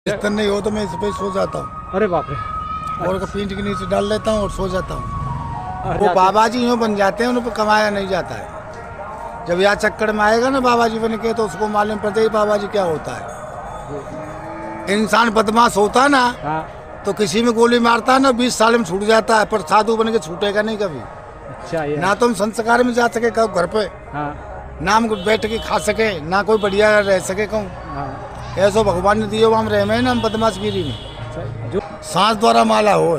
बिस्तर नहीं हो तो मैं इस पे सो जाता हूँ। अरे बाप रे। और पीठ के नीचे डाल लेता हूँ और सो जाता हूँ। वो जाते- बाबा जी यूँ बन जाते हैं, उन पर कमाया नहीं जाता है। जब यहाँ चक्कर में आएगा ना बाबा जी बन के, तो उसको मालूम पड़ता है बाबा जी क्या होता है। इंसान बदमाश होता है ना, हाँ। तो किसी में गोली मारता है ना 20 साल में छूट जाता है, पर साधु बन के छूटेगा नहीं कभी। अच्छा ये। ना तो हम संस्कार में जा सके कब घर पे, हाँ ना हम बैठ के खा सके, ना कोई बढ़िया रह सके कहूँ। हाँ। ऐसा भगवान ने दिया हम रहे में ना, हम बदमाशगिरी में। अच्छा जो। सांस द्वारा माला हो।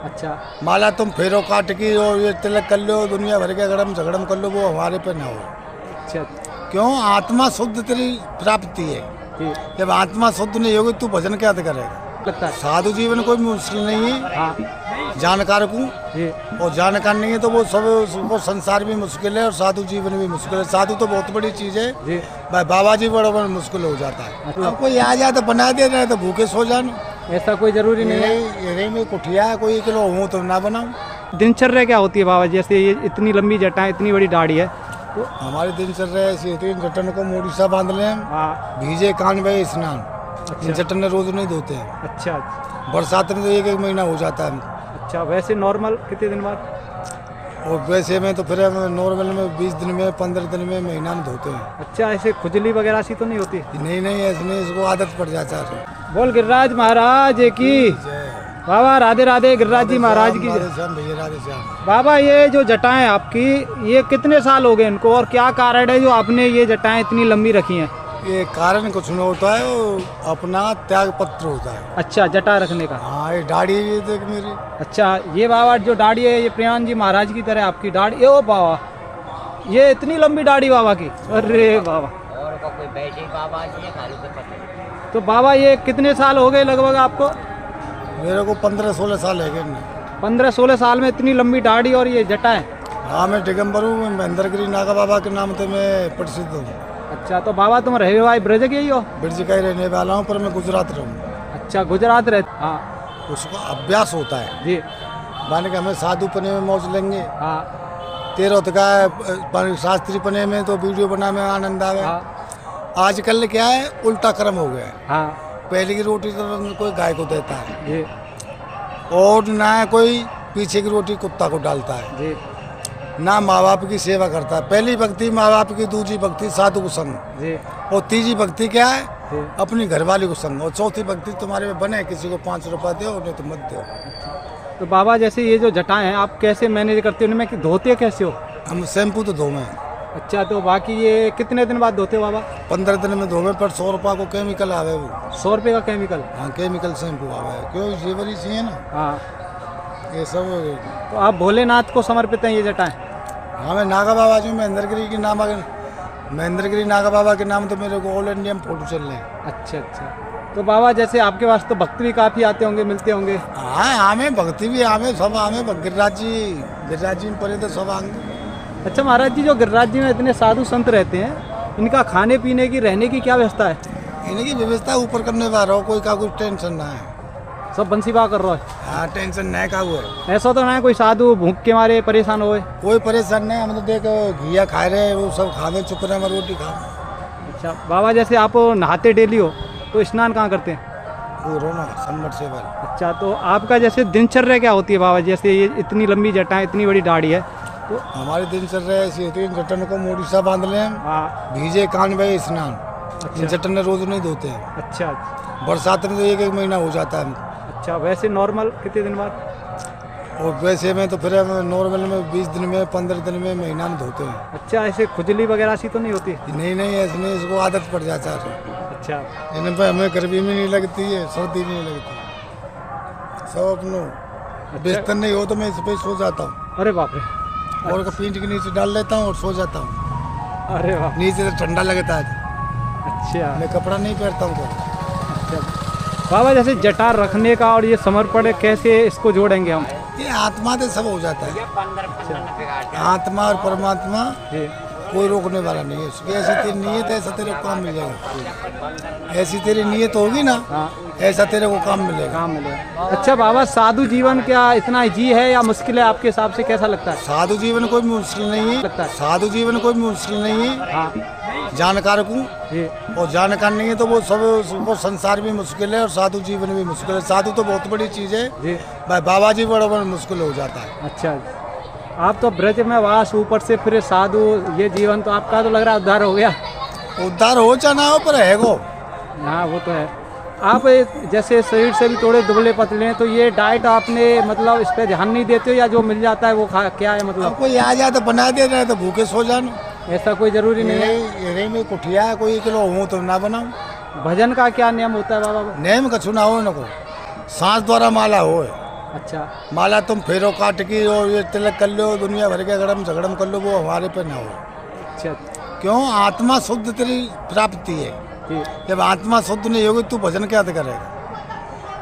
अच्छा माला तुम फेरो काट की और ये तिलक कर लो, दुनिया भर के गड़म झगड़म कर लो, वो हमारे पे ना हो। अच्छा क्यों? आत्मा शुद्ध तेरी प्राप्ति है। ठीक जब आत्मा शुद्ध नहीं होगी तू भजन क्या करेगा? लगता है। साधु जीवन कोई मुश्किल नहीं है। हाँ जानकार को जी। और जानकार नहीं है तो वो सब, वो संसार भी मुश्किल है और साधु जीवन भी मुश्किल है। साधु तो बहुत बड़ी चीज है जी। भाई, बाबा जी बड़ा बड़ा मुश्किल हो जाता है। अच्छा। अब कोई आ जाए तो बना दे रहे तो भूखे सो जानो। ऐसा कोई जरूरी नहीं है। ये में कुठिया है, कोई किलो हूँ तो ना बनाऊं। दिनचर्या क्या होती है बाबा जी? जैसे ये इतनी लंबी जटा इतनी बड़ी दाढ़ी है तो। हमारी दिनचर्या ऐसी होती है, जटन को मोड़ी सा बांध लें हम, हाँ। भीजे कान भाई स्नान। अच्छा। इन जटन रोज नहीं धोते हैं। अच्छा बरसात में तो एक महीना हो जाता है। अच्छा। वैसे नॉर्मल कितने दिन बाद? और वैसे में तो फिर हम नॉर्मल में 20 दिन में, 15 दिन में, महीना में धोते हैं। अच्छा ऐसे खुजली वगैरह सी तो नहीं होती? नहीं ऐसे नहीं, इसको आदत पड़ जाता है। बोल गिरिराज महाराज की जय। बाबा। राधे राधे गिरिराज जी महाराज की जय। राधे श्याम भैया, राधे श्याम। बाबा ये जो जटाएं आपकी, ये कितने साल हो गए इनको और क्या कारण है जो आपने ये जटाएं इतनी लंबी रखी हैं? ये कारण कुछ नहीं होता है, वो अपना त्याग पत्र होता है। अच्छा जटा रखने का। हाँ, ये दाढ़ी ये देख मेरी। अच्छा ये बाबा जो दाढ़ी है ये प्रियान जी महाराज की तरह आपकी दाढ़ी। ओ बाबा ये इतनी लंबी दाढ़ी बाबा की। अरे बाबा। और का कोई बैठे बाबा जी है खाली से पता। तो बाबा ये कितने साल हो गए लगभग आपको? मेरे को 15-16 साल है क्या? 15-16 साल में इतनी लंबी दाढ़ी और ये जटाएं। हाँ, मैं दिगंबर हूँ। मैं महेंद्रगिरी नागा बाबा के नाम से मैं प्रसिद्ध हूँ। अच्छा तो बाबा तुम रहे हो ब्रज के ही हो? ब्रज का ही रहने वाला हूँ, पर मैं गुजरात रहूँ। अच्छा गुजरात रहे। हाँ उसको अभ्यास होता है। जी। माने कि हमें साधु पने में मौज लेंगे, हाँ तेरह का शास्त्री पने में तो वीडियो बनाने में आनंद आवे। हाँ आजकल क्या है, उल्टा क्रम हो गया है। हाँ पहले की रोटी तो कोई गाय को देता है जी और ना कोई पीछे की रोटी कुत्ता को डालता है, जी ना माँ बाप की सेवा करता है। पहली भक्ति माँ बाप की, दूसरी भक्ति साधु को संग, जी और तीसरी भक्ति क्या है, जी। अपनी घरवाली को संग, और चौथी भक्ति तुम्हारे में बने, किसी को 5 रुपया दो नहीं तो मत दो। तो बाबा जैसे ये जो जटाएं हैं आप कैसे मैनेज करते हो उनमें कि धोते कैसे हो? हम शैम्पू तो धोवे। अच्छा तो बाकी ये कितने दिन बाद धोते हो बाबा? 15 दिन में धोवे, पर 100 रुपया को केमिकल आवे वो। 100 रुपये का केमिकल? हाँ, केमिकल शैम्पू आवे। क्यों? जेवरी सी है ना हाँ। ये सब। तो आप भोलेनाथ को समर्पित हैं ये जटाएं? हाँ, मैं नागा बाबा जी, महेंद्रगिरी के नाम, महेंद्रगिरी नागा बाबा के नाम तो मेरे को ऑल इंडिया में फोटो चल रहे हैं। अच्छा अच्छा। तो बाबा जैसे आपके पास तो भक्त भी काफ़ी आते होंगे, मिलते होंगे? हाँ, हमें भक्ति भी हमें सब, हमें गिरिराज जी में पड़े तो सब आएंगे। अच्छा महाराज जी जो गिरिराज जी में इतने साधु संत रहते हैं, इनका खाने पीने की रहने की क्या व्यवस्था है? इनकी व्यवस्था ऊपर करने वाला हो, कोई का कुछ टेंशन ना है। सब बंसीबा कर रहा है? हाँ, टेंशन नहीं का हुआ है। ऐसा तो ना है कोई साधु भूख के मारे परेशान होए? कोई परेशान नहीं। हम तो देखो घिया खा रहे हैं, वो सब खावे, चुप रहे, हम रोटी खा। अच्छा बाबा जैसे आप नहाते डेली हो तो स्नान कहाँ करते हैं? वो रोना सबमर्सिबल। अच्छा तो आपका जैसे दिनचर्या क्या होती है बाबा? जैसे ये इतनी लंबी जटाएं इतनी बड़ी दाढ़ी है तो। हमारी दिनचर्या ऐसी होती है, जटन को मोड़ी सा बांध लें हम, हाँ। भीजे कान भाई स्नान। अच्छा। जटन रोज नहीं धोते हैं। अच्छा बरसात में तो एक महीना हो जाता है। अच्छा। वैसे नॉर्मल कितने दिन बाद? और वैसे में तो फिर हम नॉर्मल में 20 दिन में, 15 दिन में, महीना में धोते हैं। अच्छा ऐसे खुजली वगैरह सी तो नहीं होती? नहीं ऐसे नहीं, इसको आदत पड़ जाता है। अच्छा इन पर हमें गर्मी में नहीं लगती है, सर्दी में नहीं लगती। सब अपनो बिस्तर नहीं हो तो मैं इस पे सो जाता हूँ। अरे बाप रे। और पीठ के नीचे डाल लेता हूँ और सो जाता हूँ। अरे बाप। नीचे से ठंडा लगता है, अच्छा मैं कपड़ा नहीं पहनता हूँ कभी। अच्छा बाबा जैसे जटार रखने का और ये समर्पण कैसे इसको जोड़ेंगे हम? ये आत्मा से सब हो जाता है। 15 बिगाड़। आत्मा और परमात्मा जी। कोई रोकने वाला नहीं है। उसकी ऐसी तेरी नीयत है, ऐसा तेरे को काम मिल जाएगा। ऐसी तेरी नीयत होगी ना, हाँ ऐसा तेरे को काम मिलेगा। काम मिलेगा। अच्छा बाबा साधु जीवन क्या इतना इजी है या मुश्किल है आपके हिसाब से? कैसा लगता है? साधु जीवन कोई मुश्किल नहीं है। लगता है। साधु जीवन कोई मुश्किल नहीं है। हाँ जानकार को, जी और जानकार नहीं है तो वो सब वो संसार भी मुश्किल है और साधु जीवन भी मुश्किल है। साधु तो बहुत बड़ी चीज़ है जी। भाई, बाबा जी बड़ा बड़ा मुश्किल हो जाता है। अच्छा, आप तो ब्रज में वास, ऊपर से फिर साधु, ये जीवन तो आपका तो लग रहा है उद्धार हो गया। उद्धार हो जाना हो पर है वो। हाँ वो तो है। आप जैसे शरीर से भी थोड़े दुबले पतले हैं, तो ये डाइट आपने मतलब इस पे ध्यान नहीं देते हो, या जो मिल जाता है वो खा, क्या है मतलब? अब कोई आ जाए तो बना दे रहे तो भूखे सो जानो, ऐसा कोई जरूरी नहीं है। यही में कुठिया है, कोई किलो हूँ तो ना बनाऊँ। भजन का क्या नियम होता है बाबा? नेम कछु ना हो न को, सांस द्वारा माला हो। अच्छा, माला तुम फेरो काट की और ये तिलक कर लो, दुनिया भर के गड़म झगड़म कर लो, वो हमारे पे ना हो। अच्छा क्यों? आत्मा शुद्ध तेरी प्राप्ति है। जी। जब आत्मा शुद्ध नहीं होगी तू भजन क्या करेगा?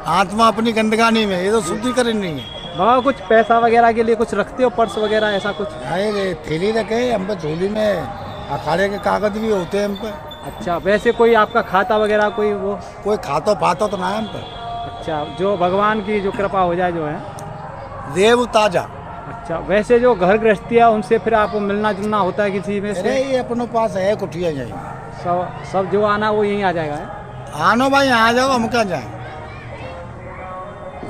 आत्मा अपनी गंदगानी में, ये तो शुद्धिकरण नहीं है। बाबा कुछ पैसा वगैरह के लिए कुछ रखते हो, पर्स वगैरह ऐसा कुछ? अरे थैली रखे हम पे, झोली में अखाड़े के कागज भी होते हैं हम पे। अच्छा, वैसे कोई आपका खाता वगैरह कोई वो? कोई खाता पाता तो ना है हम पे। अच्छा, जो भगवान की जो कृपा हो जाए जो है। देव ताजा। अच्छा, वैसे जो घर गृहस्थी है उनसे फिर आपको मिलना जुलना होता है किसी में अरे से? ये अपनों पास है कुठिया यहीं। सब जो आना वो यहीं आ जाएगा है? आनो भाई, आ जाओ, हम क्या जाए। ये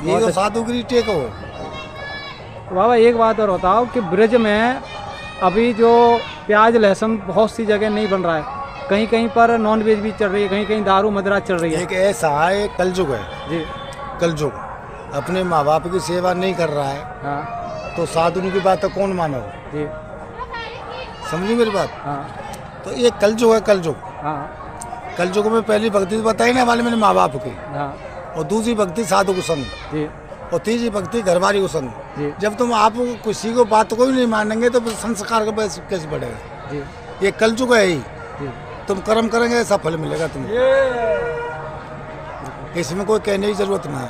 बहुत तो अच्छा। साधुगिरी टेक हो। तो बाबा एक बात और बताओ कि ब्रज में अभी जो प्याज लहसुन बहुत सी जगह नहीं बन रहा है, कहीं कहीं पर नॉन वेज भी चल रही है, कहीं कहीं दारू मदिरा चल रही है। एक ऐसा है, एक कलयुग है। जी। कलयुग अपने माँ बाप की सेवा नहीं कर रहा है हाँ तो साधु की बात तो कौन मानो? जी। समझी मेरी बात? हाँ तो ये कलयुग है। कलयुग, हाँ कलयुग में पहली भक्ति तो बताई ना वाले मेरे माँ बाप की, हाँ और दूसरी भक्ति साधु को संग, जी और तीसरी भक्ति घरवाली को संग। जी जब तुम आप किसी को बात को ही नहीं मानेंगे तो फिर संस्कार का बस कैसे बढ़ेगा? जी ये कलयुग है ही। जी। तुम कर्म करेंगे ऐसा फल मिलेगा तुमको, इसमें कोई कहने की जरूरत ना है।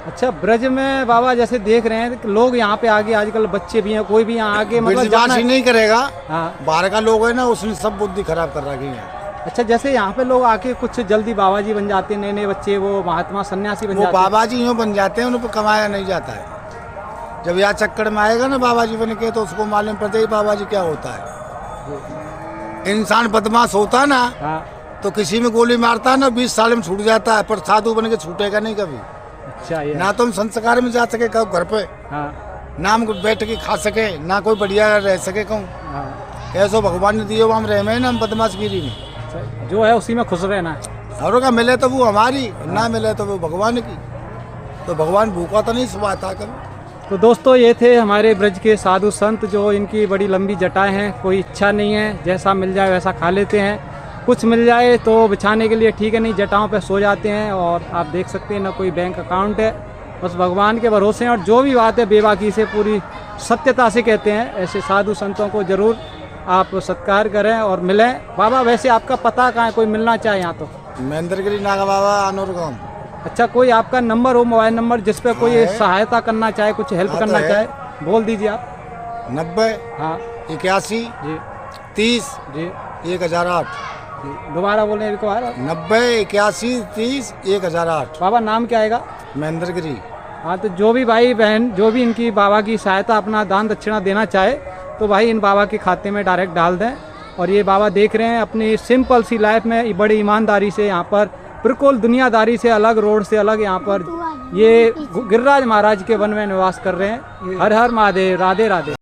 अच्छा, ब्रज में बाबा जैसे देख रहे हैं कि लोग यहाँ पे आगे, आजकल बच्चे भी हैं, कोई भी यहाँ आगे मतलब ब्रजवासी जाना। नहीं करेगा, हाँ। बाहर का लोग है ना, उसने सब बुद्धि खराब कर रखी है। अच्छा, जैसे यहाँ पे लोग आके कुछ जल्दी बाबा जी बन जाते हैं, नए नए बच्चे वो महात्मा सन्यासी बन वो जाते हैं। बाबा जी यूँ बन जाते हैं, उन पर कमाया नहीं जाता है। जब यहाँ चक्कर में आएगा ना बाबा जी बन के तो उसको मालूम पड़ता है बाबा जी क्या होता है। इंसान बदमाश होता है ना हाँ। तो किसी में गोली मारता है ना 20 साल में छूट जाता है, पर साधु बन के छूटेगा नहीं कभी। अच्छा, ये ना तुम संस्कार में जा सके कहो घर पे, हाँ ना हम बैठ के खा सके, ना कोई बढ़िया रह सके कहूँ। हाँ। ऐसो भगवान ने दिए हम रह में ना, हम बदमाशगिरी में। अच्छा, जो है उसी में खुश रहना है। और का मिले तो वो हमारी, ना मिले तो वो भगवान की। तो भगवान भूखा तो नहीं सुभाता कभी। तो दोस्तों, ये थे हमारे ब्रज के साधु संत, जो इनकी बड़ी लंबी जटाएं हैं, कोई इच्छा नहीं है, जैसा मिल जाए वैसा खा लेते हैं। कुछ मिल जाए तो बिछाने के लिए ठीक है, नहीं जटाओं पे सो जाते हैं। और आप देख सकते हैं ना कोई बैंक अकाउंट है, बस भगवान के भरोसे हैं। और जो भी बात है बेबाकी से, पूरी सत्यता से कहते हैं। ऐसे साधु संतों को जरूर आप सत्कार करें और मिलें। बाबा वैसे आपका पता कहाँ है, कोई मिलना चाहे यहाँ तो? महेंद्रगिरी नागा बाबा, आनूर गाँव। अच्छा, कोई आपका नंबर हो, मोबाइल नंबर, जिस पे कोई है। सहायता करना चाहे, कुछ हेल्प हाँ, तो करना है। चाहे, बोल दीजिए आप। 90 हाँ 81 जी 30 जी 1008। जी। दोबारा बोलें एक बार। 90 81 30 1008। बाबा नाम क्या आएगा? महेंद्रगिरी। हाँ, तो जो भी भाई बहन जो भी इनकी बाबा की सहायता, अपना दान दक्षिणा देना चाहे तो भाई इन बाबा के खाते में डायरेक्ट डाल दें। और ये बाबा देख रहे हैं अपनी सिंपल सी लाइफ में बड़ी ईमानदारी से, यहाँ पर बिल्कुल दुनियादारी से अलग, रोड से अलग, यहाँ पर ये गिरिराज महाराज के वन में निवास कर रहे हैं। हर हर महादेव, राधे राधे।